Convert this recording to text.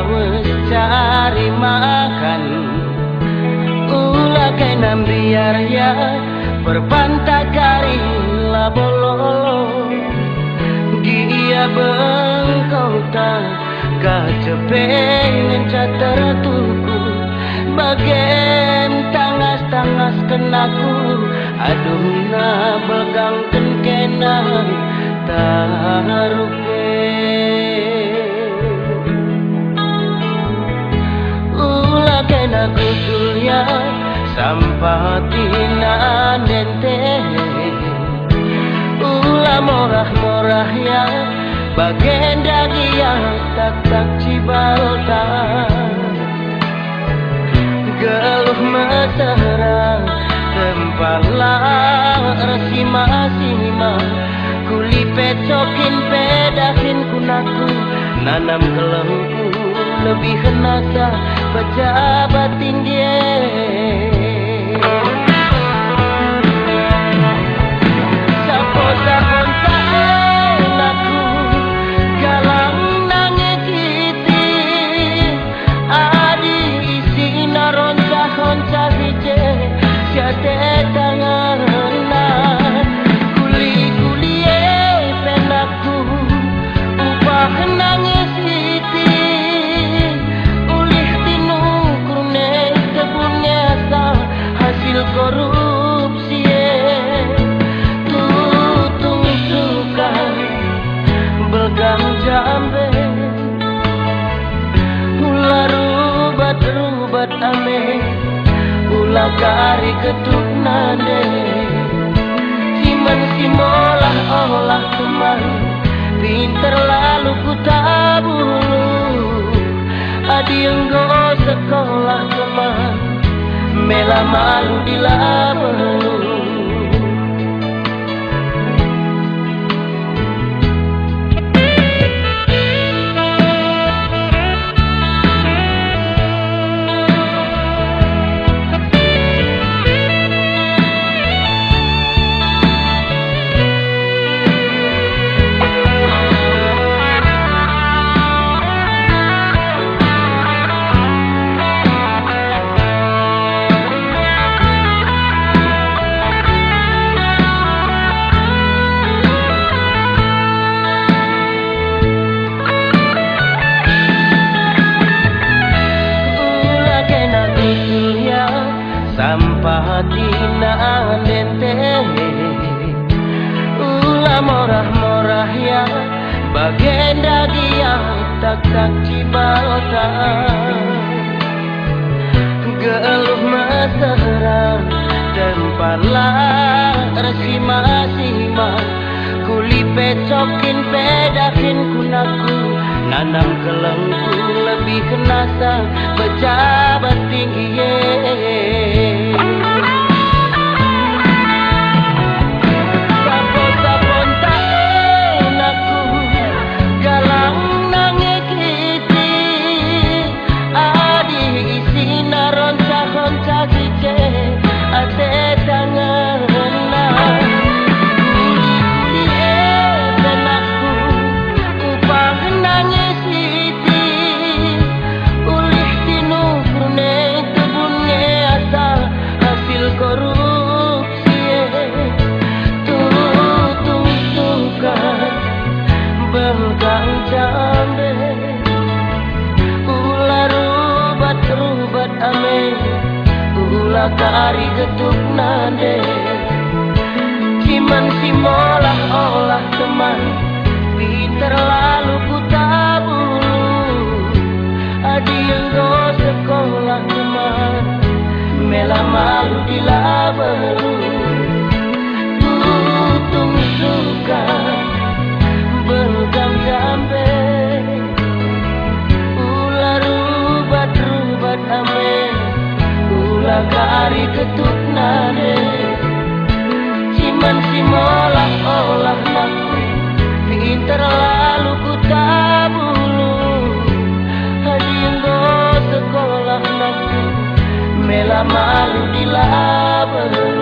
awes cari makan. Ulah kena biar ya berpantakari labololo. Dia bengkau tak kacepen tertuku. Bagian tangas-tangas kenaku. Aduh na belgang kena taruke. Ulah kena kutulia sampai tina nente. Ulah morah-morah ya bagian dagi yang tak cibalta. Geluh mesra tempalah resi masima. Kuli pecokin pedahin kunaku. Nanam kelengku lebih henasa pejabat tinggi. Sapo-sapo aku galang nangis iti. Adi isi naronca-honca hije siate tanganna. Kuli-kuli penaku upah nangis iti. Ulih tinu kurne kebunnya asal hasil korupsi. Tutung suka belgang jambe. Ulah rubat ame. Ulah kari ketuk nade. Siman simolah olah teman. Pinter lalu ku tabulu. Adi enggo sekolah teman. Mela malu dilabelu. Sampah tina dente. Ulah morah-morah ya bagian dagi yang tak cibalta. Geluh mesra tempalah resi masima. Kuli pecokin pedahin kunaku. Nanam kelengku lebih kenasa pejabat tinggi. Sapo-sapo aku galang nangis iti. Adi isi naronca-honca hije ate tanganna. Kuli-kuli penaku upah nangis iti. Ulih tinu kurne kebunnya asal hasil korupsi. Tutung suka belgang jambe. Ulah rubat ame. Ulah kari getuk nade. Ciman simolah olah teman. Pinter lalu ku tabulu. Adi enggo sekolah teman. Mela malu dilabelu. Tutung suka belgang jambe. Ulah rubat ame. Ulah kari ketuk nade. Ciman simolah olah naku. Pinter lalu ku tabulu. Hadi enggo sekolah naku. Mela malu dilabelu.